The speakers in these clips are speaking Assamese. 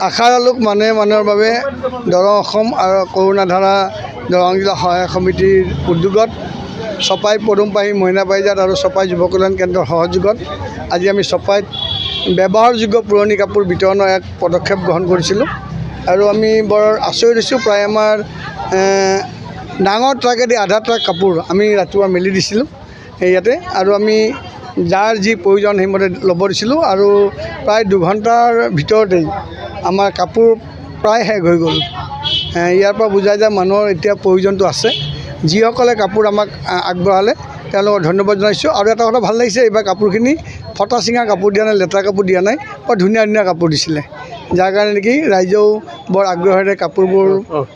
আশাৰ আলোক মানুহৰ বাবে দৰং অসম আৰু কৰোণাধাৰা দৰং জিলা সহায়ক সমিতিৰ উদ্যোগত চপাই পদুমপাহি মইনা পাৰিজাত আৰু চপাই যুৱ কল্যাণ কেন্দ্ৰৰ সহযোগত আজি আমি চপাইত ব্যৱহাৰযোগ্য পুৰণি কাপোৰ বিতৰণৰ এক পদক্ষেপ গ্ৰহণ কৰিছিলোঁ আৰু আমি বৰ আচৰিত হৈছোঁ। প্ৰায় আমাৰ ডাঙৰ ট্ৰাকেদি আধা ট্ৰাক কাপোৰ আমি ৰাতিপুৱা মেলি দিছিলোঁ ইয়াতে আৰু আমি যাৰ যি প্ৰয়োজন সেইমতে ল'ব দিছিলোঁ আৰু প্ৰায় দুঘণ্টাৰ ভিতৰতেই আমাৰ কাপোৰ প্ৰায় শেষ হৈ গ'ল। ইয়াৰ পৰা বুজাই যায় মানুহৰ এতিয়া প্ৰয়োজনটো আছে। যিসকলে কাপোৰ আমাক আগবঢ়ালে তেওঁলোকক ধন্যবাদ জনাইছোঁ। আৰু এটা কথা ভাল লাগিছে, এইবাৰ কাপোৰখিনি ফটা চিঙা কাপোৰ দিয়া নাই, লেতেৰা কাপোৰ দিয়া নাই, বৰ ধুনীয়া ধুনীয়া কাপোৰ দিছিলে, যাৰ কাৰণে নেকি ৰাইজেও বৰ আগ্ৰহেৰে কাপোৰবোৰ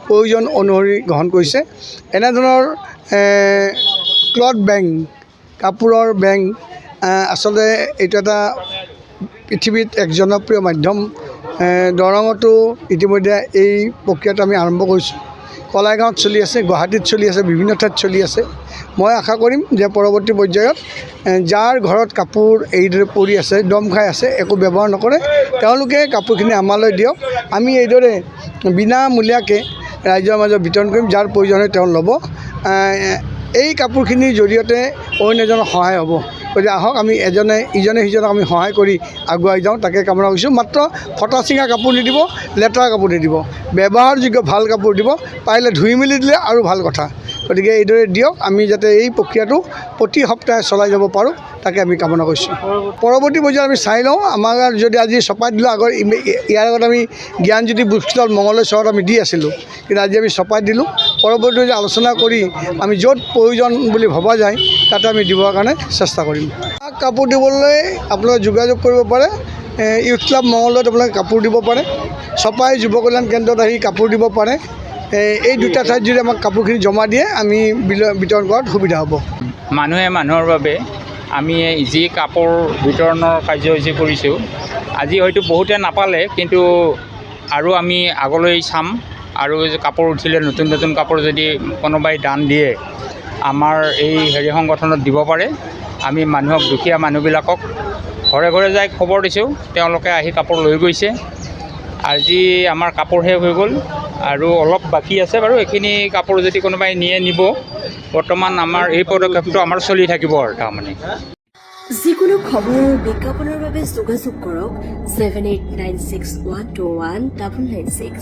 প্ৰয়োজন অনুসৰি গ্ৰহণ কৰিছে। এনেধৰণৰ ক্লথ বেংক, কাপোৰৰ বেংক আচলতে এইটো এটা পৃথিৱীত এক জনপ্ৰিয় মাধ্যম। দৰঙতো ইতিমধ্যে এই প্ৰক্ৰিয়াটো আমি আৰম্ভ কৰিছোঁ। কলাইগাঁৱত চলি আছে, গুৱাহাটীত চলি আছে, বিভিন্ন ঠাইত চলি আছে। মই আশা কৰিম যে পৰৱৰ্তী পৰ্যায়ত যাৰ ঘৰত কাপোৰ এইদৰে পৰি আছে, দম খাই আছে, একো ব্যৱহাৰ নকৰে, তেওঁলোকে কাপোৰখিনি আমালৈ দিয়ক। আমি এইদৰে বিনামূলীয়াকৈ ৰাইজৰ মাজত বিতৰণ কৰিম। যাৰ প্ৰয়োজন হয় তেওঁ ল'ব। এই কাপোৰখিনিৰ জৰিয়তে অইন এজনৰ সহায় হ'ব। গতিকে আহক আমি ইজনে সিজনক আমি সহায় কৰি আগুৱাই যাওঁ, তাকে কামনা কৰিছোঁ। মাত্ৰ ফটা চিঙা কাপোৰ নিদিব, লেতেৰা কাপোৰ নিদিব, ব্যৱহাৰযোগ্য ভাল কাপোৰ দিব, পাৰিলে ধুই মেলি দিলে আৰু ভাল কথা। গতিকে এইদৰে দিয়ক, আমি যাতে এই প্ৰক্ৰিয়াটো প্ৰতি সপ্তাহে চলাই যাব পাৰোঁ, তাকে আমি কামনা কৰিছোঁ। পৰৱৰ্তী পৰ্যায়ত আমি চাই লওঁ, আমাৰ যদি আজি চপাই দিলোঁ, ইয়াৰ আগত আমি জ্ঞানজ্যোতি বুকষ্টল মঙলদৈ চহৰত আমি দি আছিলোঁ, কিন্তু আজি আমি চপাই দিলোঁ। পৰৱৰ্তী পৰ্যায়ত আলোচনা কৰি আমি য'ত প্ৰয়োজন বুলি ভবা যায় তাতে আমি দিবৰ কাৰণে চেষ্টা কৰিম। কাপোৰ দিবলৈ আপোনালোকে যোগাযোগ কৰিব পাৰে। ইউথ ক্লাব মঙলদৈত আপোনালোকে কাপোৰ দিব পাৰে, চপাই যুৱ কল্যাণ কেন্দ্ৰত আহি কাপোৰ দিব পাৰে। এই দুটা ঠাইত যদি আমাক কাপোৰখিনি জমা দিয়ে আমি বিতৰণ কৰাত সুবিধা হ'ব। মানুহে মানুহৰ বাবে আমি যি কাপোৰ বিতৰণৰ কাৰ্যসূচী কৰিছোঁ, আজি হয়তো বহুতে নাপালে, কিন্তু আৰু আমি আগলৈ চাম। আৰু কাপোৰ উঠিলে নতুন নতুন কাপোৰ যদি কোনোবাই দান দিয়ে, আমাৰ এই সংগঠনত দিব পাৰে। আমি মানুহক, দুখীয়া মানুহবিলাকক ঘৰে ঘৰে যাই খবৰ দিছোঁ, তেওঁলোকে আহি কাপোৰ লৈ গৈছে। আজি আমাৰ কাপোৰ শেষ হৈ গ'ল আৰু অলপ বাকী আছে বাৰু। এইখিনি কাপোৰ যদি কোনোবাই নিব, বৰ্তমান আমাৰ এই পদক্ষেপটো আমাৰ চলি থাকিব আৰু তাৰমানে। যিকোনো খবৰ বিজ্ঞাপনৰ বাবে যোগাযোগ কৰক 7896121996।